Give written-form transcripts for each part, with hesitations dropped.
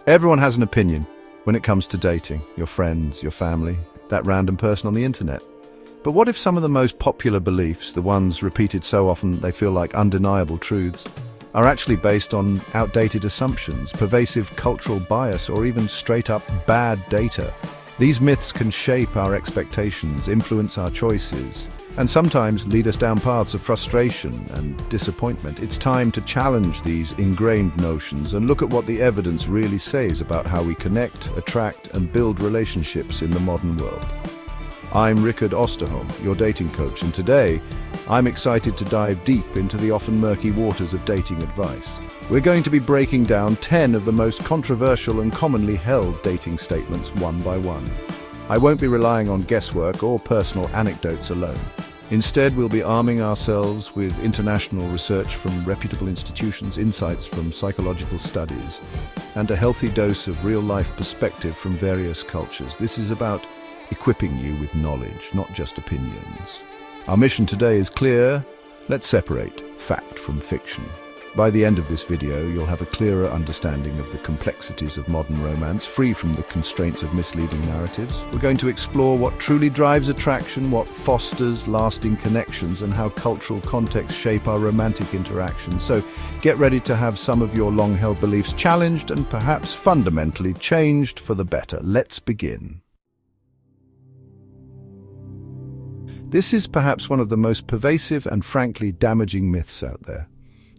Everyone has an opinion when it comes to dating. Your friends, your family, that random person on the internet. But what if some of the most popular beliefs, the ones repeated so often they feel like undeniable truths, are actually based on outdated assumptions, pervasive cultural bias, or even straight-up bad data? These myths can shape our expectations, influence our choices, and sometimes lead us down paths of frustration and disappointment. It's time to challenge these ingrained notions and look at what the evidence really says about how we connect, attract, and build relationships in the modern world. I'm Rickard Österholm, your dating coach, and today I'm excited to dive deep into the often murky waters of dating advice. We're going to be breaking down 10 of the most controversial and commonly held dating statements one by one. I won't be relying on guesswork or personal anecdotes alone. Instead, we'll be arming ourselves with international research from reputable institutions, insights from psychological studies, and a healthy dose of real-life perspective from various cultures. This is about equipping you with knowledge, not just opinions. Our mission today is clear. Let's separate fact from fiction. By the end of this video, you'll have a clearer understanding of the complexities of modern romance, free from the constraints of misleading narratives. We're going to explore what truly drives attraction, what fosters lasting connections, and how cultural contexts shape our romantic interactions. So get ready to have some of your long-held beliefs challenged and perhaps fundamentally changed for the better. Let's begin. This is perhaps one of the most pervasive and frankly damaging myths out there.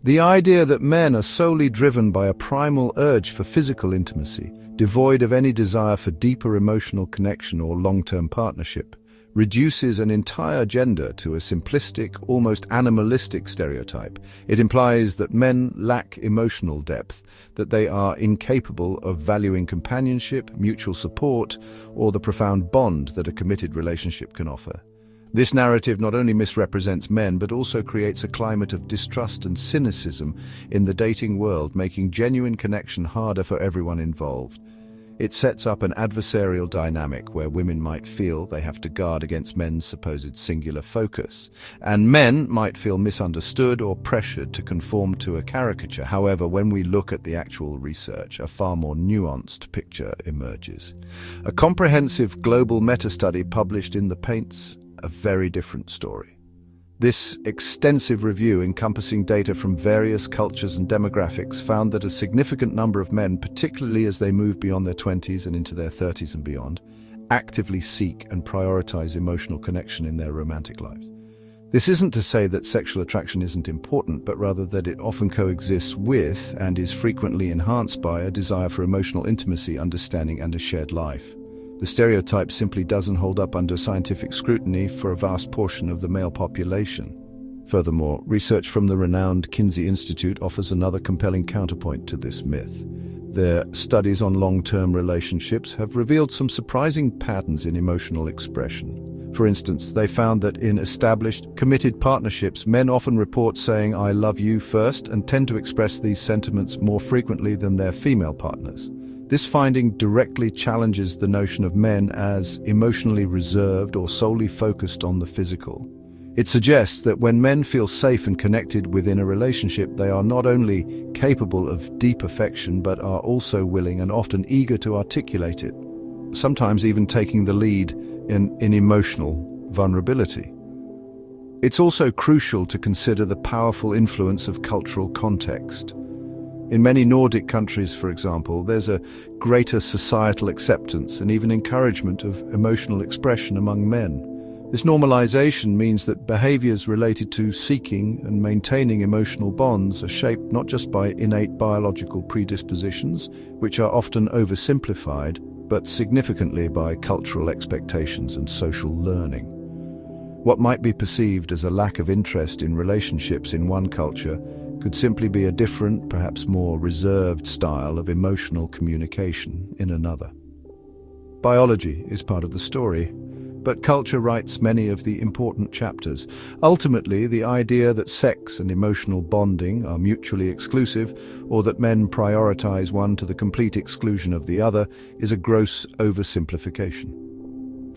The idea that men are solely driven by a primal urge for physical intimacy, devoid of any desire for deeper emotional connection or long-term partnership, reduces an entire gender to a simplistic, almost animalistic stereotype. It implies that men lack emotional depth, that they are incapable of valuing companionship, mutual support, or the profound bond that a committed relationship can offer. This narrative not only misrepresents men, but also creates a climate of distrust and cynicism in the dating world, making genuine connection harder for everyone involved. It sets up an adversarial dynamic where women might feel they have to guard against men's supposed singular focus, and men might feel misunderstood or pressured to conform to a caricature. However, when we look at the actual research, a far more nuanced picture emerges. A comprehensive global meta-study published in The paints a very different story. This extensive review, encompassing data from various cultures and demographics, found that a significant number of men, particularly as they move beyond their 20s and into their 30s and beyond, actively seek and prioritize emotional connection in their romantic lives. This isn't to say that sexual attraction isn't important, but rather that it often coexists with and is frequently enhanced by a desire for emotional intimacy, understanding, and a shared life. The stereotype simply doesn't hold up under scientific scrutiny for a vast portion of the male population. Furthermore, research from the renowned Kinsey Institute offers another compelling counterpoint to this myth. Their studies on long-term relationships have revealed some surprising patterns in emotional expression. For instance, they found that in established, committed partnerships, men often report saying "I love you" first and tend to express these sentiments more frequently than their female partners. This finding directly challenges the notion of men as emotionally reserved or solely focused on the physical. It suggests that when men feel safe and connected within a relationship, they are not only capable of deep affection, but are also willing and often eager to articulate it, sometimes even taking the lead in emotional vulnerability. It's also crucial to consider the powerful influence of cultural context. In many Nordic countries, for example, there's a greater societal acceptance and even encouragement of emotional expression among men. This normalization means that behaviors related to seeking and maintaining emotional bonds are shaped not just by innate biological predispositions, which are often oversimplified, but significantly by cultural expectations and social learning. What might be perceived as a lack of interest in relationships in one culture could simply be a different, perhaps more reserved style of emotional communication in another. Biology is part of the story, but culture writes many of the important chapters. Ultimately, the idea that sex and emotional bonding are mutually exclusive, or that men prioritize one to the complete exclusion of the other, is a gross oversimplification.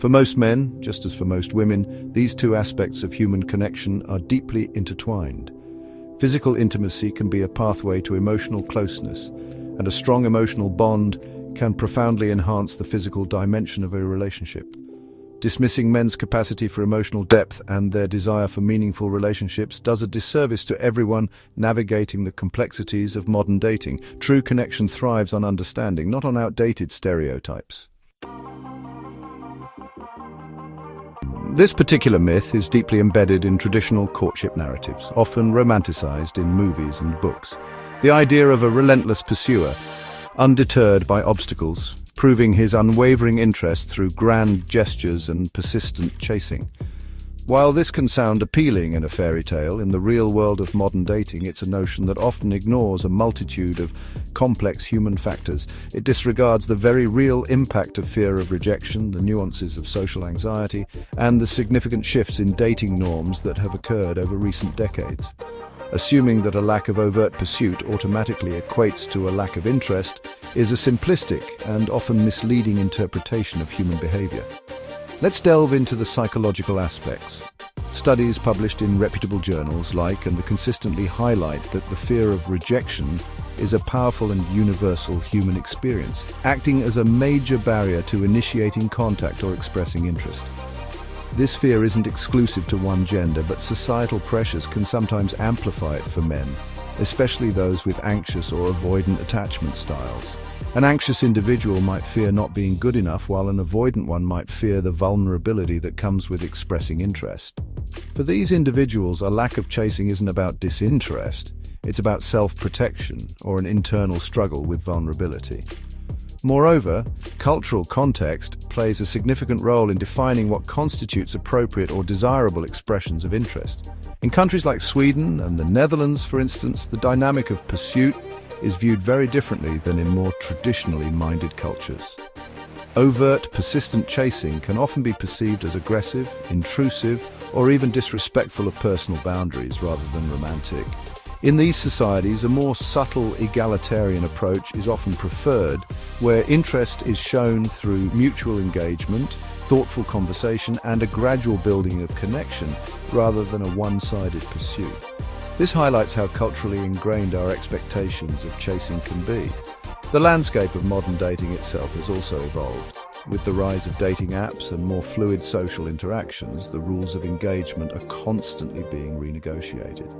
For most men, just as for most women, these two aspects of human connection are deeply intertwined. Physical intimacy can be a pathway to emotional closeness, and a strong emotional bond can profoundly enhance the physical dimension of a relationship. Dismissing men's capacity for emotional depth and their desire for meaningful relationships does a disservice to everyone navigating the complexities of modern dating. True connection thrives on understanding, not on outdated stereotypes. This particular myth is deeply embedded in traditional courtship narratives, often romanticized in movies and books. The idea of a relentless pursuer, undeterred by obstacles, proving his unwavering interest through grand gestures and persistent chasing. While this can sound appealing in a fairy tale, in the real world of modern dating, it's a notion that often ignores a multitude of complex human factors. It disregards the very real impact of fear of rejection, the nuances of social anxiety, and the significant shifts in dating norms that have occurred over recent decades. Assuming that a lack of overt pursuit automatically equates to a lack of interest is a simplistic and often misleading interpretation of human behavior. Let's delve into the psychological aspects. Studies published in reputable journals consistently highlight that the fear of rejection is a powerful and universal human experience, acting as a major barrier to initiating contact or expressing interest. This fear isn't exclusive to one gender, but societal pressures can sometimes amplify it for men, especially those with anxious or avoidant attachment styles. An anxious individual might fear not being good enough, while an avoidant one might fear the vulnerability that comes with expressing interest. For these individuals, a lack of chasing isn't about disinterest, it's about self-protection or an internal struggle with vulnerability. Moreover, cultural context plays a significant role in defining what constitutes appropriate or desirable expressions of interest. In countries like Sweden and the Netherlands, for instance, the dynamic of pursuit is viewed very differently than in more traditionally minded cultures. Overt, persistent chasing can often be perceived as aggressive, intrusive, or even disrespectful of personal boundaries rather than romantic. In these societies, a more subtle, egalitarian approach is often preferred, where interest is shown through mutual engagement, thoughtful conversation, and a gradual building of connection, rather than a one-sided pursuit. This highlights how culturally ingrained our expectations of chasing can be. The landscape of modern dating itself has also evolved. With the rise of dating apps and more fluid social interactions, the rules of engagement are constantly being renegotiated.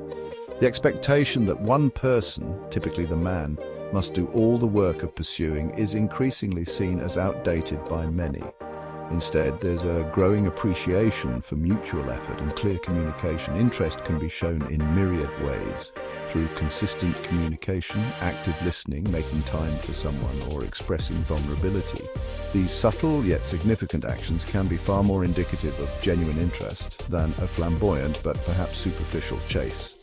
The expectation that one person, typically the man, must do all the work of pursuing is increasingly seen as outdated by many. Instead, there's a growing appreciation for mutual effort and clear communication. Interest can be shown in myriad ways, through consistent communication, active listening, making time for someone, or expressing vulnerability. These subtle yet significant actions can be far more indicative of genuine interest than a flamboyant but perhaps superficial chase.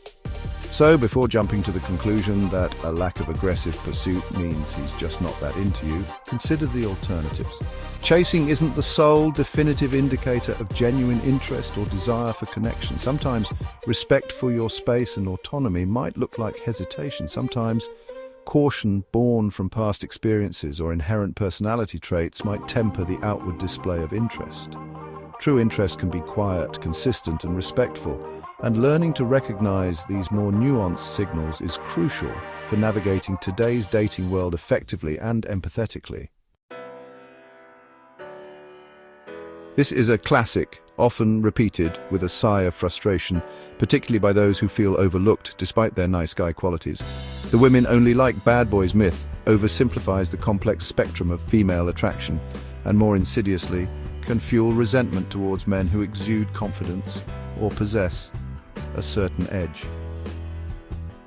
So, before jumping to the conclusion that a lack of aggressive pursuit means he's just not that into you, consider the alternatives. Chasing isn't the sole definitive indicator of genuine interest or desire for connection. Sometimes respect for your space and autonomy might look like hesitation. Sometimes caution born from past experiences or inherent personality traits might temper the outward display of interest. True interest can be quiet, consistent, and respectful, and learning to recognize these more nuanced signals is crucial for navigating today's dating world effectively and empathetically. This is a classic, often repeated with a sigh of frustration, particularly by those who feel overlooked despite their nice guy qualities. The women only like bad boys myth oversimplifies the complex spectrum of female attraction, and more insidiously, can fuel resentment towards men who exude confidence or possess a certain edge.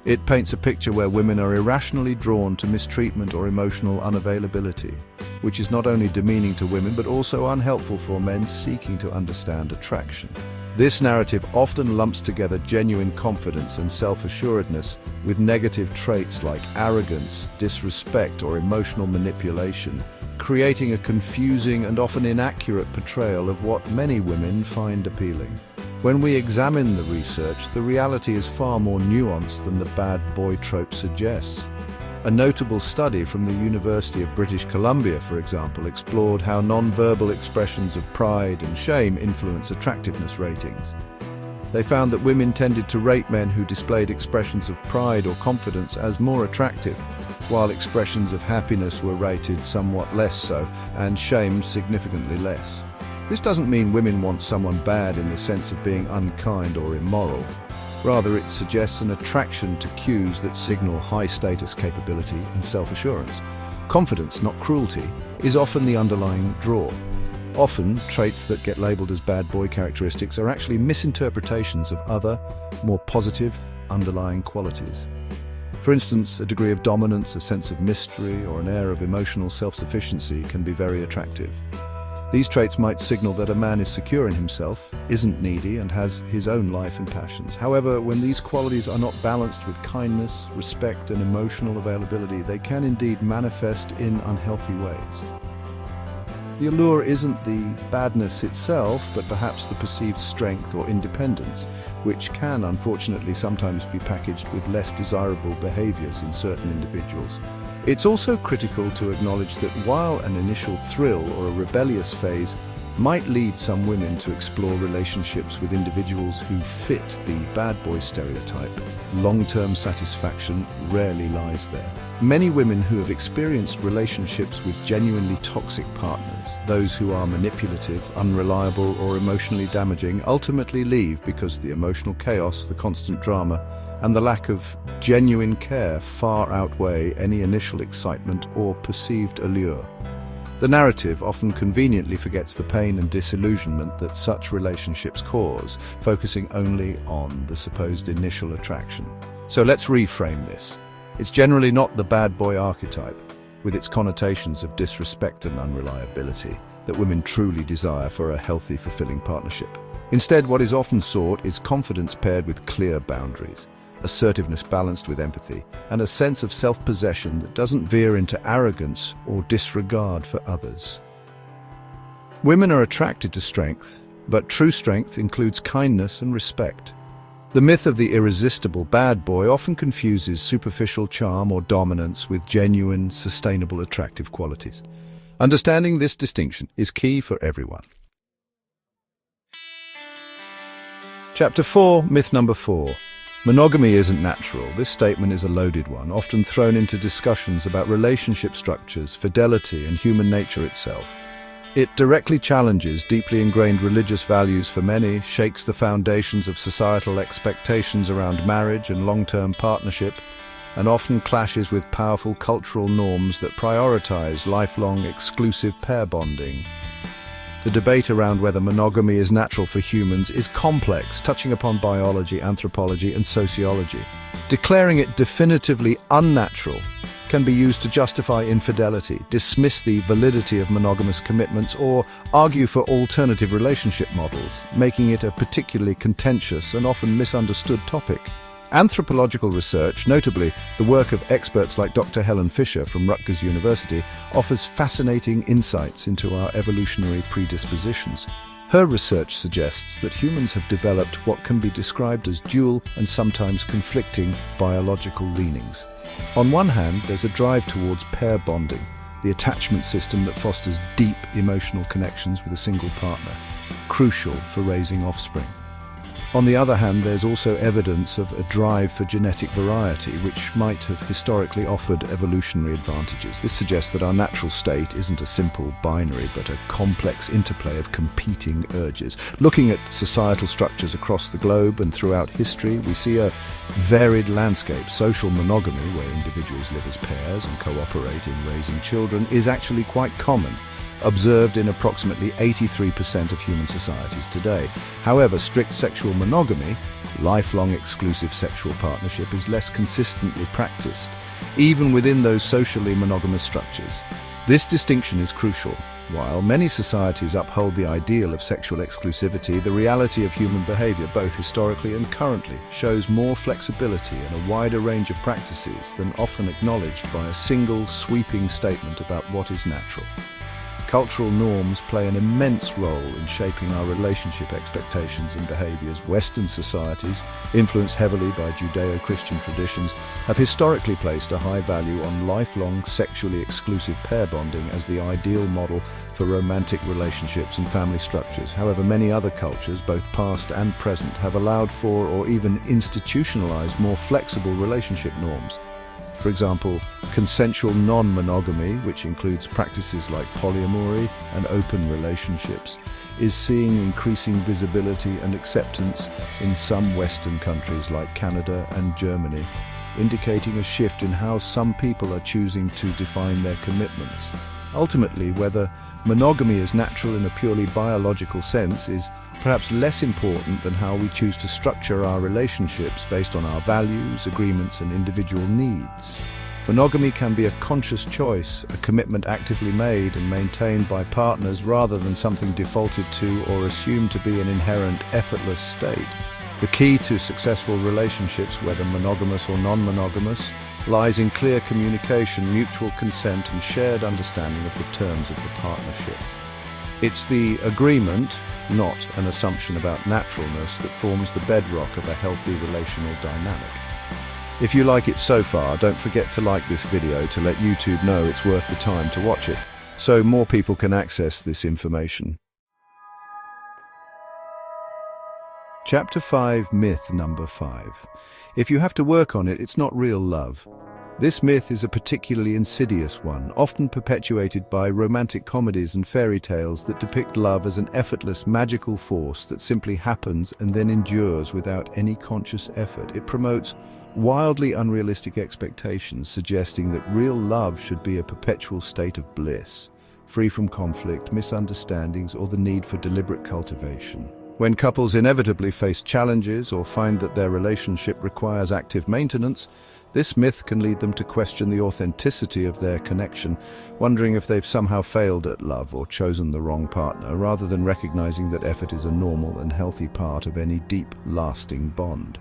It paints a picture where women are irrationally drawn to mistreatment or emotional unavailability, which is not only demeaning to women but also unhelpful for men seeking to understand attraction. This narrative often lumps together genuine confidence and self-assuredness with negative traits like arrogance, disrespect, or emotional manipulation, creating a confusing and often inaccurate portrayal of what many women find appealing. When we examine the research, the reality is far more nuanced than the bad boy trope suggests. A notable study from the University of British Columbia, for example, explored how non-verbal expressions of pride and shame influence attractiveness ratings. They found that women tended to rate men who displayed expressions of pride or confidence as more attractive, while expressions of happiness were rated somewhat less so, and shamed significantly less. This doesn't mean women want someone bad in the sense of being unkind or immoral. Rather, it suggests an attraction to cues that signal high status capability and self-assurance. Confidence, not cruelty, is often the underlying draw. Often, traits that get labeled as bad boy characteristics are actually misinterpretations of other, more positive, underlying qualities. For instance, a degree of dominance, a sense of mystery, or an air of emotional self-sufficiency can be very attractive. These traits might signal that a man is secure in himself, isn't needy, and has his own life and passions. However, when these qualities are not balanced with kindness, respect, and emotional availability, they can indeed manifest in unhealthy ways. The allure isn't the badness itself, but perhaps the perceived strength or independence, which can unfortunately sometimes be packaged with less desirable behaviors in certain individuals. It's also critical to acknowledge that while an initial thrill or a rebellious phase might lead some women to explore relationships with individuals who fit the bad boy stereotype, long-term satisfaction rarely lies there. Many women who have experienced relationships with genuinely toxic partners, those who are manipulative, unreliable, or emotionally damaging, ultimately leave because the emotional chaos, the constant drama, and the lack of genuine care far outweigh any initial excitement or perceived allure. The narrative often conveniently forgets the pain and disillusionment that such relationships cause, focusing only on the supposed initial attraction. So let's reframe this. It's generally not the bad boy archetype, with its connotations of disrespect and unreliability, that women truly desire for a healthy, fulfilling partnership. Instead, what is often sought is confidence paired with clear boundaries, assertiveness balanced with empathy, and a sense of self-possession that doesn't veer into arrogance or disregard for others. Women are attracted to strength, but true strength includes kindness and respect. The myth of the irresistible bad boy often confuses superficial charm or dominance with genuine, sustainable, attractive qualities. Understanding this distinction is key for everyone. Chapter 4, Myth number 4. Monogamy isn't natural. This statement is a loaded one, often thrown into discussions about relationship structures, fidelity, and human nature itself. It directly challenges deeply ingrained religious values for many, shakes the foundations of societal expectations around marriage and long-term partnership, and often clashes with powerful cultural norms that prioritize lifelong exclusive pair bonding. The debate around whether monogamy is natural for humans is complex, touching upon biology, anthropology, and sociology. Declaring it definitively unnatural can be used to justify infidelity, dismiss the validity of monogamous commitments, or argue for alternative relationship models, making it a particularly contentious and often misunderstood topic. Anthropological research, notably the work of experts like Dr. Helen Fisher from Rutgers University, offers fascinating insights into our evolutionary predispositions. Her research suggests that humans have developed what can be described as dual and sometimes conflicting biological leanings. On one hand, there's a drive towards pair bonding, the attachment system that fosters deep emotional connections with a single partner, crucial for raising offspring. On the other hand, there's also evidence of a drive for genetic variety, which might have historically offered evolutionary advantages. This suggests that our natural state isn't a simple binary, but a complex interplay of competing urges. Looking at societal structures across the globe and throughout history, we see a varied landscape. Social monogamy, where individuals live as pairs and cooperate in raising children, is actually quite common, observed in approximately 83% of human societies today. However, strict sexual monogamy, lifelong exclusive sexual partnership, is less consistently practiced, even within those socially monogamous structures. This distinction is crucial. While many societies uphold the ideal of sexual exclusivity, the reality of human behavior, both historically and currently, shows more flexibility and a wider range of practices than often acknowledged by a single sweeping statement about what is natural. Cultural norms play an immense role in shaping our relationship expectations and behaviors. Western societies, influenced heavily by Judeo-Christian traditions, have historically placed a high value on lifelong sexually exclusive pair bonding as the ideal model for romantic relationships and family structures. However, many other cultures, both past and present, have allowed for or even institutionalized more flexible relationship norms. For example, consensual non-monogamy, which includes practices like polyamory and open relationships, is seeing increasing visibility and acceptance in some Western countries like Canada and Germany, indicating a shift in how some people are choosing to define their commitments. Ultimately, whether monogamy is natural in a purely biological sense is perhaps less important than how we choose to structure our relationships based on our values, agreements, and individual needs. Monogamy can be a conscious choice, a commitment actively made and maintained by partners rather than something defaulted to or assumed to be an inherent, effortless state. The key to successful relationships, whether monogamous or non-monogamous, lies in clear communication, mutual consent, and shared understanding of the terms of the partnership. It's the agreement, not an assumption about naturalness, that forms the bedrock of a healthy relational dynamic. If you like it so far, don't forget to like this video to let YouTube know it's worth the time to watch it, so more people can access this information. Chapter 5, Myth number 5. If you have to work on it, it's not real love. This myth is a particularly insidious one, often perpetuated by romantic comedies and fairy tales that depict love as an effortless, magical force that simply happens and then endures without any conscious effort. It promotes wildly unrealistic expectations, suggesting that real love should be a perpetual state of bliss, free from conflict, misunderstandings, or the need for deliberate cultivation. When couples inevitably face challenges or find that their relationship requires active maintenance, this myth can lead them to question the authenticity of their connection, wondering if they've somehow failed at love or chosen the wrong partner, rather than recognizing that effort is a normal and healthy part of any deep, lasting bond.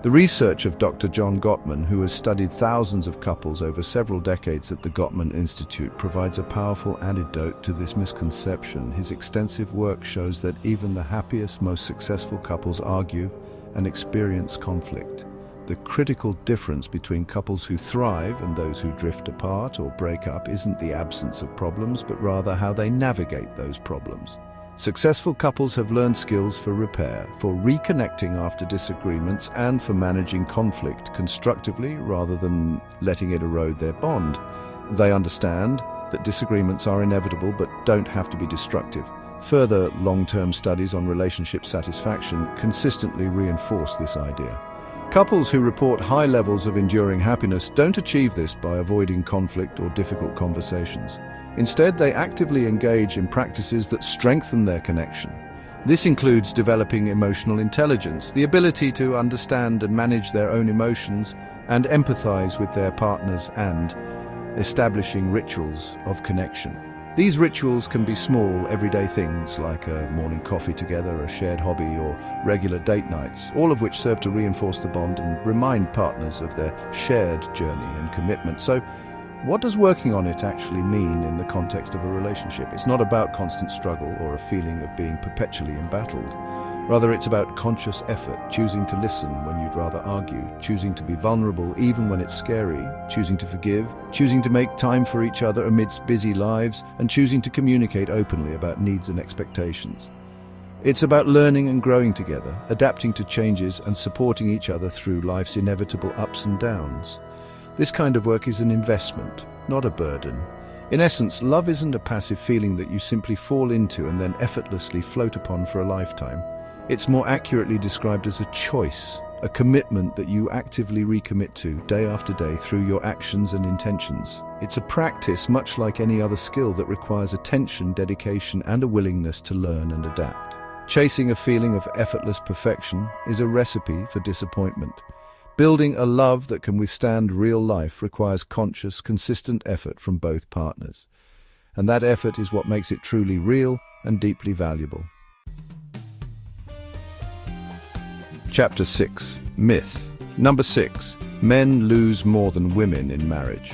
The research of Dr. John Gottman, who has studied thousands of couples over several decades at the Gottman Institute, provides a powerful antidote to this misconception. His extensive work shows that even the happiest, most successful couples argue and experience conflict. The critical difference between couples who thrive and those who drift apart or break up isn't the absence of problems, but rather how they navigate those problems. Successful couples have learned skills for repair, for reconnecting after disagreements, and for managing conflict constructively rather than letting it erode their bond. They understand that disagreements are inevitable but don't have to be destructive. Further, long-term studies on relationship satisfaction consistently reinforce this idea. Couples who report high levels of enduring happiness don't achieve this by avoiding conflict or difficult conversations. Instead, they actively engage in practices that strengthen their connection. This includes developing emotional intelligence, the ability to understand and manage their own emotions and empathize with their partners, and establishing rituals of connection. These rituals can be small, everyday things like a morning coffee together, a shared hobby, or regular date nights, all of which serve to reinforce the bond and remind partners of their shared journey and commitment. So, what does working on it actually mean in the context of a relationship? It's not about constant struggle or a feeling of being perpetually embattled. Rather, it's about conscious effort, choosing to listen when you'd rather argue, choosing to be vulnerable even when it's scary, choosing to forgive, choosing to make time for each other amidst busy lives, and choosing to communicate openly about needs and expectations. It's about learning and growing together, adapting to changes and supporting each other through life's inevitable ups and downs. This kind of work is an investment, not a burden. In essence, love isn't a passive feeling that you simply fall into and then effortlessly float upon for a lifetime. It's more accurately described as a choice, a commitment that you actively recommit to day after day through your actions and intentions. It's a practice much like any other skill that requires attention, dedication, and a willingness to learn and adapt. Chasing a feeling of effortless perfection is a recipe for disappointment. Building a love that can withstand real life requires conscious, consistent effort from both partners. And that effort is what makes it truly real and deeply valuable. Chapter 6. Myth. Number 6. Men lose more than women in marriage.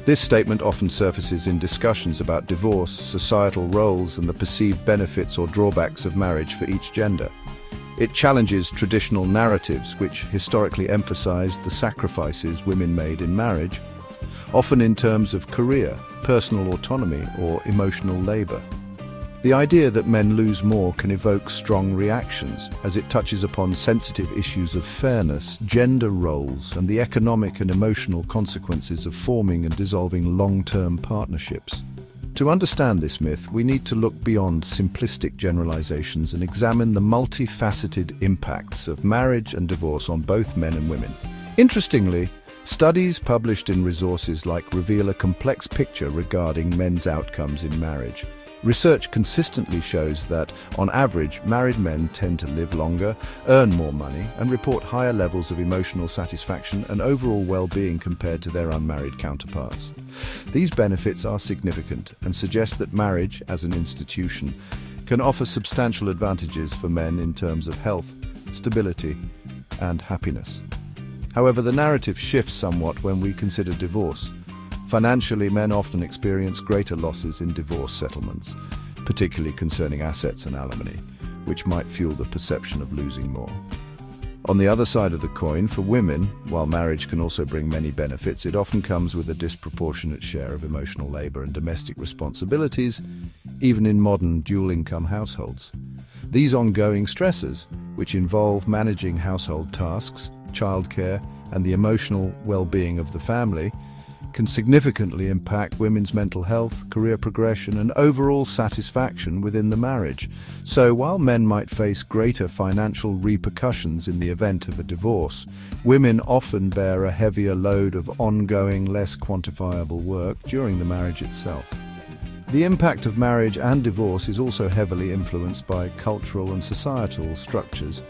This statement often surfaces in discussions about divorce, societal roles, and the perceived benefits or drawbacks of marriage for each gender. It challenges traditional narratives which historically emphasized the sacrifices women made in marriage, often in terms of career, personal autonomy, or emotional labor. The idea that men lose more can evoke strong reactions, as it touches upon sensitive issues of fairness, gender roles, and the economic and emotional consequences of forming and dissolving long-term partnerships. To understand this myth, we need to look beyond simplistic generalizations and examine the multifaceted impacts of marriage and divorce on both men and women. Interestingly, studies published in resources like reveal a complex picture regarding men's outcomes in marriage. Research consistently shows that, on average, married men tend to live longer, earn more money, and report higher levels of emotional satisfaction and overall well-being compared to their unmarried counterparts. These benefits are significant and suggest that marriage, as an institution, can offer substantial advantages for men in terms of health, stability, and happiness. However, the narrative shifts somewhat when we consider divorce. Financially, men often experience greater losses in divorce settlements, particularly concerning assets and alimony, which might fuel the perception of losing more. On the other side of the coin, for women, while marriage can also bring many benefits, it often comes with a disproportionate share of emotional labor and domestic responsibilities, even in modern dual-income households. These ongoing stresses, which involve managing household tasks, childcare, and the emotional well-being of the family, can significantly impact women's mental health, career progression, and overall satisfaction within the marriage. So while men might face greater financial repercussions in the event of a divorce, women often bear a heavier load of ongoing, less quantifiable work during the marriage itself. The impact of marriage and divorce is also heavily influenced by cultural and societal structures.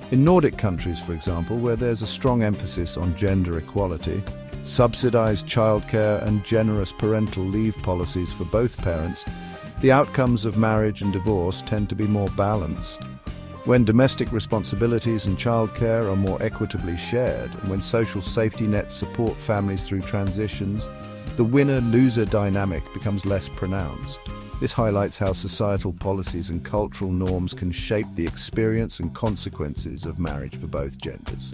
In Nordic countries, for example, where there's a strong emphasis on gender equality, subsidized childcare and generous parental leave policies for both parents, the outcomes of marriage and divorce tend to be more balanced. When domestic responsibilities and childcare are more equitably shared, and when social safety nets support families through transitions, the winner-loser dynamic becomes less pronounced. This highlights how societal policies and cultural norms can shape the experience and consequences of marriage for both genders.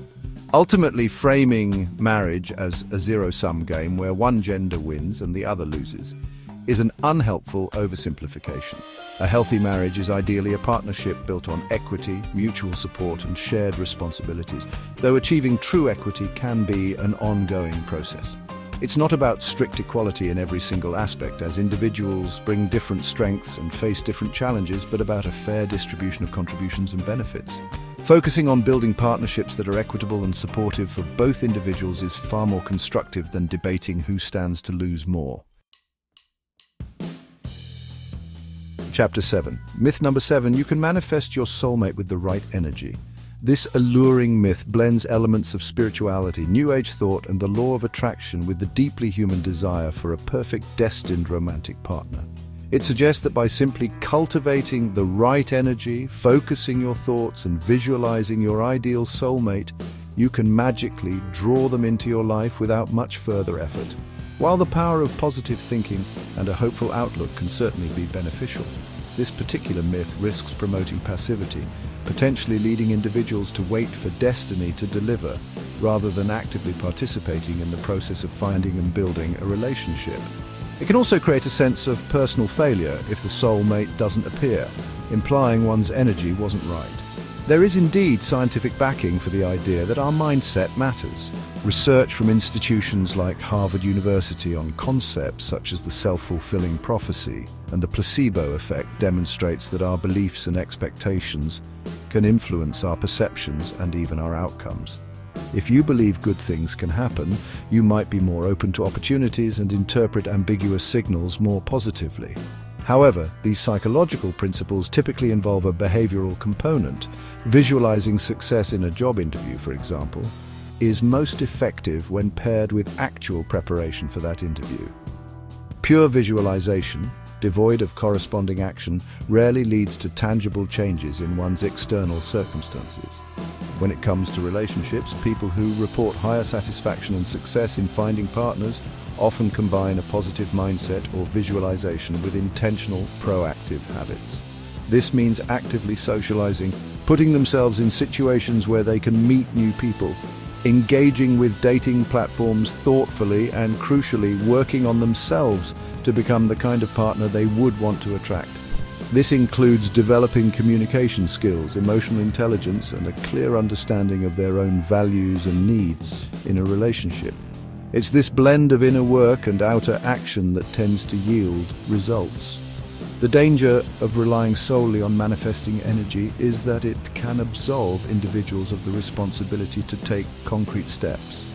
Ultimately, framing marriage as a zero-sum game where one gender wins and the other loses is an unhelpful oversimplification. A healthy marriage is ideally a partnership built on equity, mutual support, and shared responsibilities, though achieving true equity can be an ongoing process. It's not about strict equality in every single aspect, as individuals bring different strengths and face different challenges, but about a fair distribution of contributions and benefits. Focusing on building partnerships that are equitable and supportive for both individuals is far more constructive than debating who stands to lose more. Chapter 7. Myth number 7. You can manifest your soulmate with the right energy. This alluring myth blends elements of spirituality, New Age thought, and the law of attraction with the deeply human desire for a perfect, destined romantic partner. It suggests that by simply cultivating the right energy, focusing your thoughts, and visualizing your ideal soulmate, you can magically draw them into your life without much further effort. While the power of positive thinking and a hopeful outlook can certainly be beneficial, this particular myth risks promoting passivity, potentially leading individuals to wait for destiny to deliver, rather than actively participating in the process of finding and building a relationship. It can also create a sense of personal failure if the soulmate doesn't appear, implying one's energy wasn't right. There is indeed scientific backing for the idea that our mindset matters. Research from institutions like Harvard University on concepts such as the self-fulfilling prophecy and the placebo effect demonstrates that our beliefs and expectations can influence our perceptions and even our outcomes. If you believe good things can happen, you might be more open to opportunities and interpret ambiguous signals more positively. However, these psychological principles typically involve a behavioral component. Visualizing success in a job interview, for example, is most effective when paired with actual preparation for that interview. Pure visualization, devoid of corresponding action, rarely leads to tangible changes in one's external circumstances. When it comes to relationships, people who report higher satisfaction and success in finding partners often combine a positive mindset or visualization with intentional, proactive habits. This means actively socializing, putting themselves in situations where they can meet new people, engaging with dating platforms thoughtfully, and crucially, working on themselves to become the kind of partner they would want to attract. This includes developing communication skills, emotional intelligence, and a clear understanding of their own values and needs in a relationship. It's this blend of inner work and outer action that tends to yield results. The danger of relying solely on manifesting energy is that it can absolve individuals of the responsibility to take concrete steps.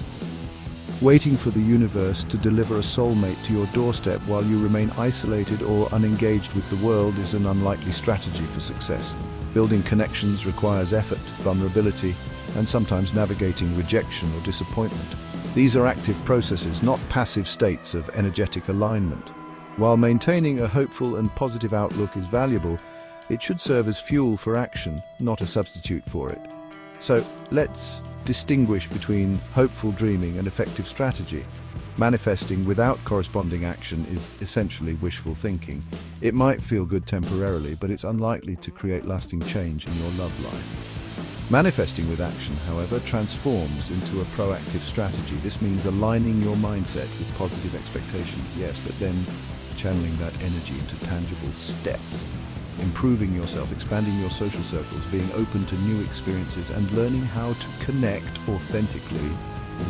Waiting for the universe to deliver a soulmate to your doorstep while you remain isolated or unengaged with the world is an unlikely strategy for success. Building connections requires effort, vulnerability, and sometimes navigating rejection or disappointment. These are active processes, not passive states of energetic alignment. While maintaining a hopeful and positive outlook is valuable, it should serve as fuel for action, not a substitute for it. So let's distinguish between hopeful dreaming and effective strategy. Manifesting without corresponding action is essentially wishful thinking. It might feel good temporarily, but it's unlikely to create lasting change in your love life. Manifesting with action, however, transforms into a proactive strategy. This means aligning your mindset with positive expectations, yes, but then channeling that energy into tangible steps. Improving yourself, expanding your social circles, being open to new experiences, and learning how to connect authentically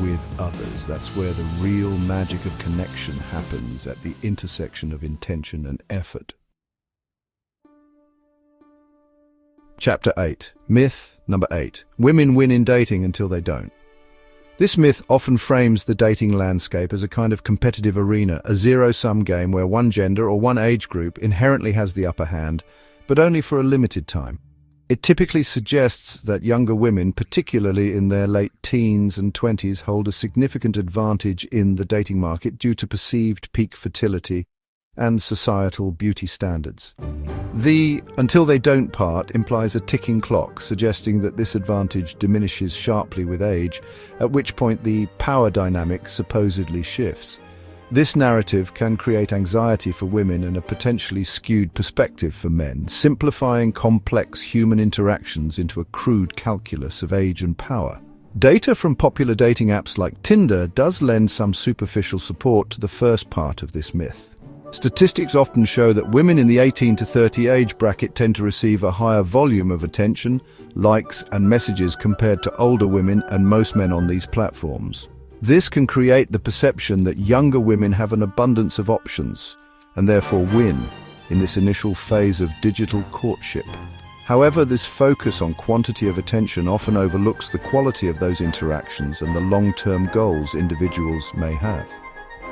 with others. That's where the real magic of connection happens, at the intersection of intention and effort. Chapter 8. Myth number 8. Women win in dating until they don't. This myth often frames the dating landscape as a kind of competitive arena, a zero-sum game where one gender or one age group inherently has the upper hand, but only for a limited time. It typically suggests that younger women, particularly in their late teens and 20s, hold a significant advantage in the dating market due to perceived peak fertility and societal beauty standards. The "until they don't" part implies a ticking clock, suggesting that this advantage diminishes sharply with age, at which point the power dynamic supposedly shifts. This narrative can create anxiety for women and a potentially skewed perspective for men, simplifying complex human interactions into a crude calculus of age and power. Data from popular dating apps like Tinder does lend some superficial support to the first part of this myth. Statistics often show that women in the 18 to 30 age bracket tend to receive a higher volume of attention, likes, and messages compared to older women and most men on these platforms. This can create the perception that younger women have an abundance of options and therefore win in this initial phase of digital courtship. However, this focus on quantity of attention often overlooks the quality of those interactions and the long-term goals individuals may have.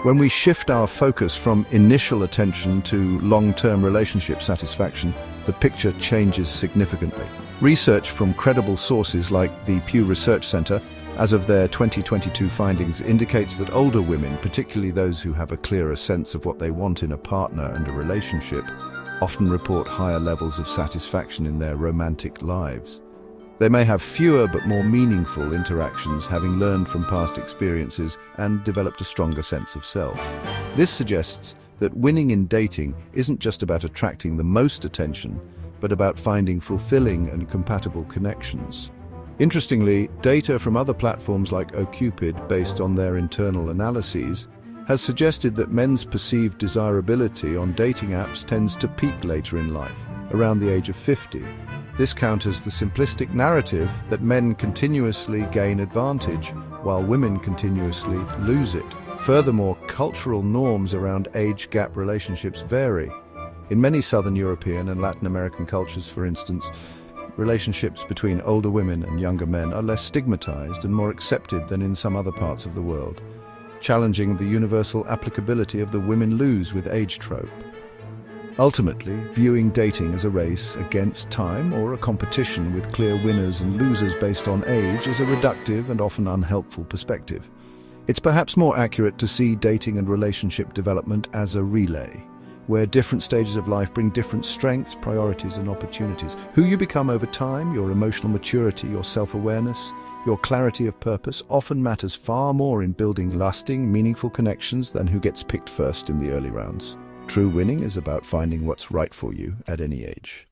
When we shift our focus from initial attention to long-term relationship satisfaction, the picture changes significantly. Research from credible sources like the Pew Research Center, as of their 2022 findings, indicates that older women, particularly those who have a clearer sense of what they want in a partner and a relationship, often report higher levels of satisfaction in their romantic lives. They may have fewer but more meaningful interactions, having learned from past experiences and developed a stronger sense of self. This suggests that winning in dating isn't just about attracting the most attention, but about finding fulfilling and compatible connections. Interestingly, data from other platforms like OkCupid, based on their internal analyses, has suggested that men's perceived desirability on dating apps tends to peak later in life, around the age of 50. This counters the simplistic narrative that men continuously gain advantage while women continuously lose it. Furthermore, cultural norms around age gap relationships vary. In many Southern European and Latin American cultures, for instance, relationships between older women and younger men are less stigmatized and more accepted than in some other parts of the world, challenging the universal applicability of the women lose with age trope. Ultimately, viewing dating as a race against time or a competition with clear winners and losers based on age is a reductive and often unhelpful perspective. It's perhaps more accurate to see dating and relationship development as a relay, where different stages of life bring different strengths, priorities, and opportunities. Who you become over time, your emotional maturity, your self-awareness, your clarity of purpose often matters far more in building lasting, meaningful connections than who gets picked first in the early rounds. True winning is about finding what's right for you at any age.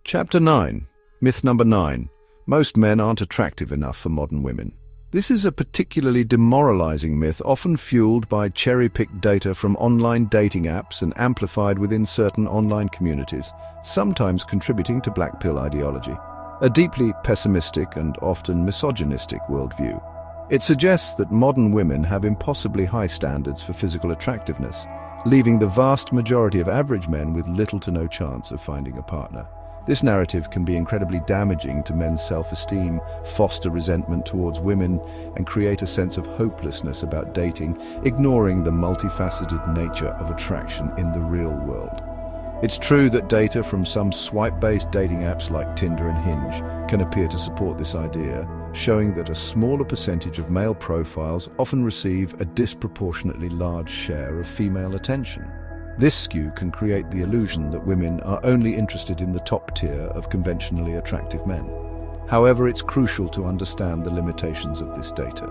Chapter 9. Myth number 9. Most men aren't attractive enough for modern women. This is a particularly demoralizing myth, often fueled by cherry-picked data from online dating apps and amplified within certain online communities, sometimes contributing to black pill ideology, a deeply pessimistic and often misogynistic worldview. It suggests that modern women have impossibly high standards for physical attractiveness, leaving the vast majority of average men with little to no chance of finding a partner. This narrative can be incredibly damaging to men's self-esteem, foster resentment towards women, and create a sense of hopelessness about dating, ignoring the multifaceted nature of attraction in the real world. It's true that data from some swipe-based dating apps like Tinder and Hinge can appear to support this idea, showing that a smaller percentage of male profiles often receive a disproportionately large share of female attention. This skew can create the illusion that women are only interested in the top tier of conventionally attractive men. However, it's crucial to understand the limitations of this data.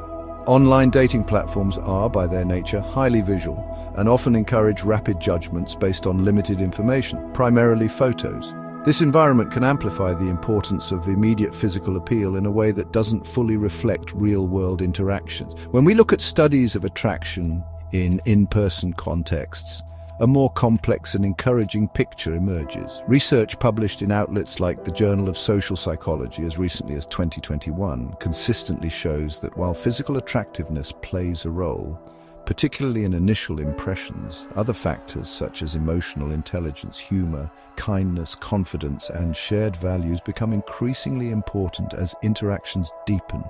Online dating platforms are, by their nature, highly visual and often encourage rapid judgments based on limited information, primarily photos. This environment can amplify the importance of immediate physical appeal in a way that doesn't fully reflect real-world interactions. When we look at studies of attraction in in-person contexts, a more complex and encouraging picture emerges. Research published in outlets like the Journal of Social Psychology as recently as 2021 consistently shows that while physical attractiveness plays a role, particularly in initial impressions, other factors such as emotional intelligence, humor, kindness, confidence, and shared values become increasingly important as interactions deepen.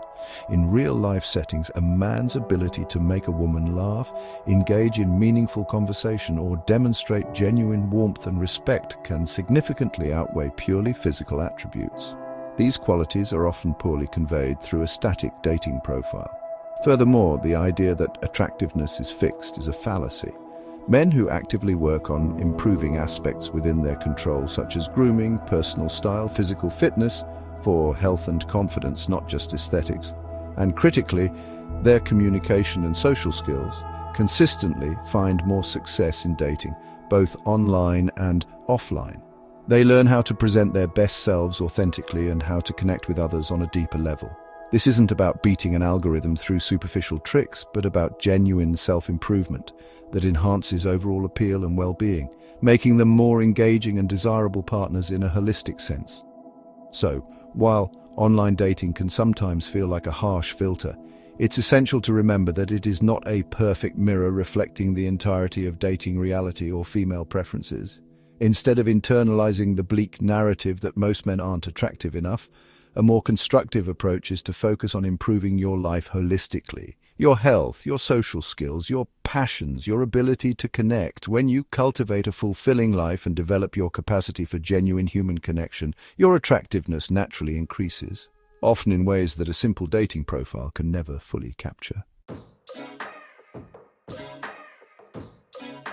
In real-life settings, a man's ability to make a woman laugh, engage in meaningful conversation, or demonstrate genuine warmth and respect can significantly outweigh purely physical attributes. These qualities are often poorly conveyed through a static dating profile. Furthermore, the idea that attractiveness is fixed is a fallacy. Men who actively work on improving aspects within their control, such as grooming, personal style, physical fitness, for health and confidence, not just aesthetics, and critically, their communication and social skills, consistently find more success in dating, both online and offline. They learn how to present their best selves authentically and how to connect with others on a deeper level. This isn't about beating an algorithm through superficial tricks, but about genuine self-improvement that enhances overall appeal and well-being, making them more engaging and desirable partners in a holistic sense. So, while online dating can sometimes feel like a harsh filter, it's essential to remember that it is not a perfect mirror reflecting the entirety of dating reality or female preferences. Instead of internalizing the bleak narrative that most men aren't attractive enough, a more constructive approach is to focus on improving your life holistically. Your health, your social skills, your passions, your ability to connect. When you cultivate a fulfilling life and develop your capacity for genuine human connection, your attractiveness naturally increases, often in ways that a simple dating profile can never fully capture.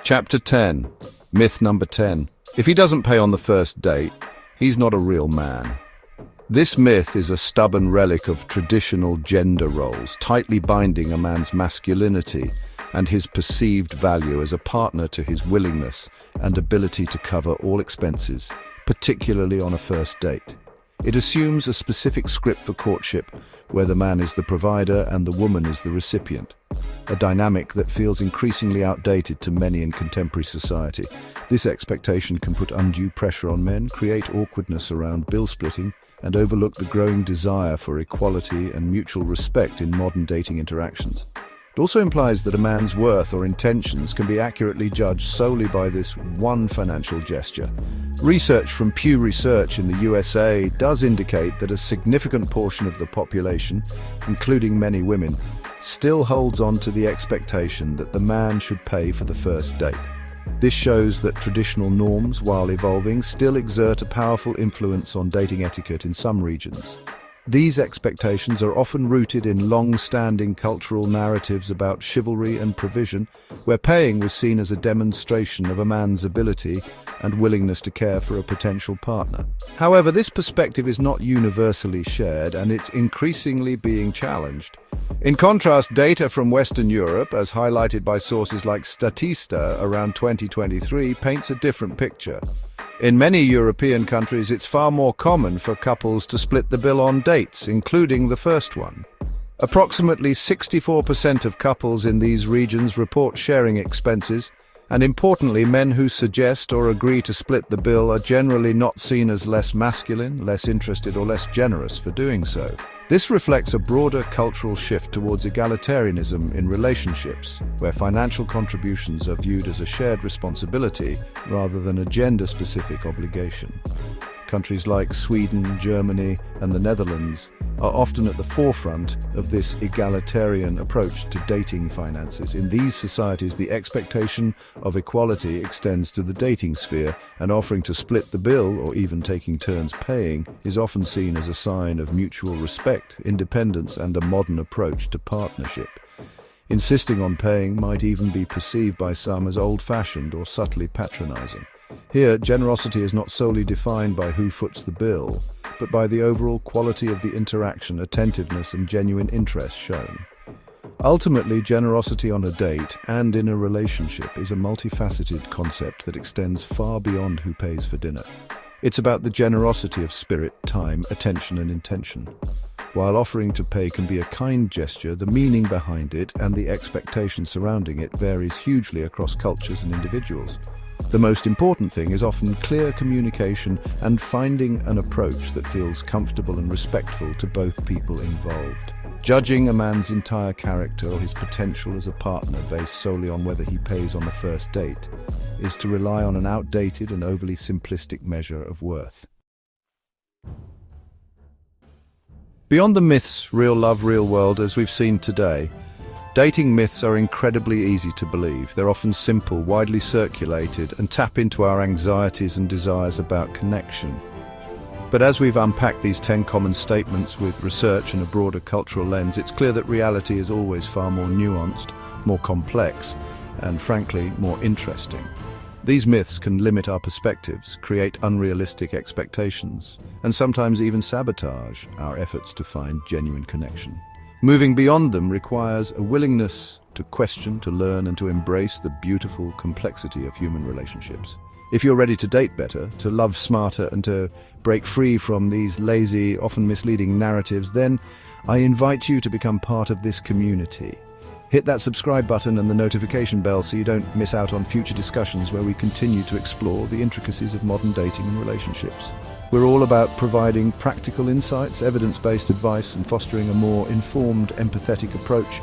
Chapter 10. Myth number 10. If he doesn't pay on the first date, he's not a real man. This myth is a stubborn relic of traditional gender roles, tightly binding a man's masculinity and his perceived value as a partner to his willingness and ability to cover all expenses, particularly on a first date. It assumes a specific script for courtship, where the man is the provider and the woman is the recipient, a dynamic that feels increasingly outdated to many in contemporary society. This expectation can put undue pressure on men, create awkwardness around bill splitting, and overlook the growing desire for equality and mutual respect in modern dating interactions. It also implies that a man's worth or intentions can be accurately judged solely by this one financial gesture. Research from Pew Research in the USA does indicate that a significant portion of the population, including many women, still holds on to the expectation that the man should pay for the first date. This shows that traditional norms, while evolving, still exert a powerful influence on dating etiquette in some regions. These expectations are often rooted in long-standing cultural narratives about chivalry and provision, where paying was seen as a demonstration of a man's ability and willingness to care for a potential partner. However, this perspective is not universally shared, and it's increasingly being challenged. In contrast, data from Western Europe, as highlighted by sources like Statista around 2023, paints a different picture. In many European countries, it's far more common for couples to split the bill on dates, including the first one. Approximately 64% of couples in these regions report sharing expenses, and importantly, men who suggest or agree to split the bill are generally not seen as less masculine, less interested, or less generous for doing so. This reflects a broader cultural shift towards egalitarianism in relationships, where financial contributions are viewed as a shared responsibility rather than a gender-specific obligation. Countries like Sweden, Germany, and the Netherlands are often at the forefront of this egalitarian approach to dating finances. In these societies, the expectation of equality extends to the dating sphere, and offering to split the bill, or even taking turns paying, is often seen as a sign of mutual respect, independence, and a modern approach to partnership. Insisting on paying might even be perceived by some as old-fashioned or subtly patronizing. Here, generosity is not solely defined by who foots the bill, but by the overall quality of the interaction, attentiveness, and genuine interest shown. Ultimately, generosity on a date and in a relationship is a multifaceted concept that extends far beyond who pays for dinner. It's about the generosity of spirit, time, attention, and intention. While offering to pay can be a kind gesture, the meaning behind it and the expectation surrounding it varies hugely across cultures and individuals. The most important thing is often clear communication and finding an approach that feels comfortable and respectful to both people involved. Judging a man's entire character or his potential as a partner based solely on whether he pays on the first date is to rely on an outdated and overly simplistic measure of worth. Beyond the myths, real love, real world, as we've seen today, dating myths are incredibly easy to believe. They're often simple, widely circulated, and tap into our anxieties and desires about connection. But as we've unpacked these 10 common statements with research and a broader cultural lens, it's clear that reality is always far more nuanced, more complex, and frankly, more interesting. These myths can limit our perspectives, create unrealistic expectations, and sometimes even sabotage our efforts to find genuine connection. Moving beyond them requires a willingness to question, to learn, and to embrace the beautiful complexity of human relationships. If you're ready to date better, to love smarter, and to break free from these lazy, often misleading narratives, then I invite you to become part of this community. Hit that subscribe button and the notification bell so you don't miss out on future discussions where we continue to explore the intricacies of modern dating and relationships. We're all about providing practical insights, evidence-based advice, and fostering a more informed, empathetic approach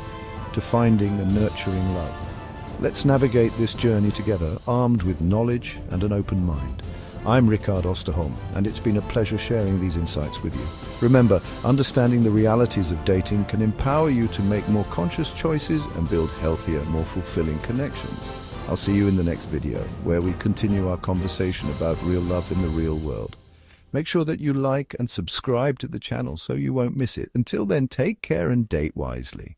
to finding and nurturing love. Let's navigate this journey together, armed with knowledge and an open mind. I'm Rickard Österholm, and it's been a pleasure sharing these insights with you. Remember, understanding the realities of dating can empower you to make more conscious choices and build healthier, more fulfilling connections. I'll see you in the next video, where we continue our conversation about real love in the real world. Make sure that you like and subscribe to the channel so you won't miss it. Until then, take care and date wisely.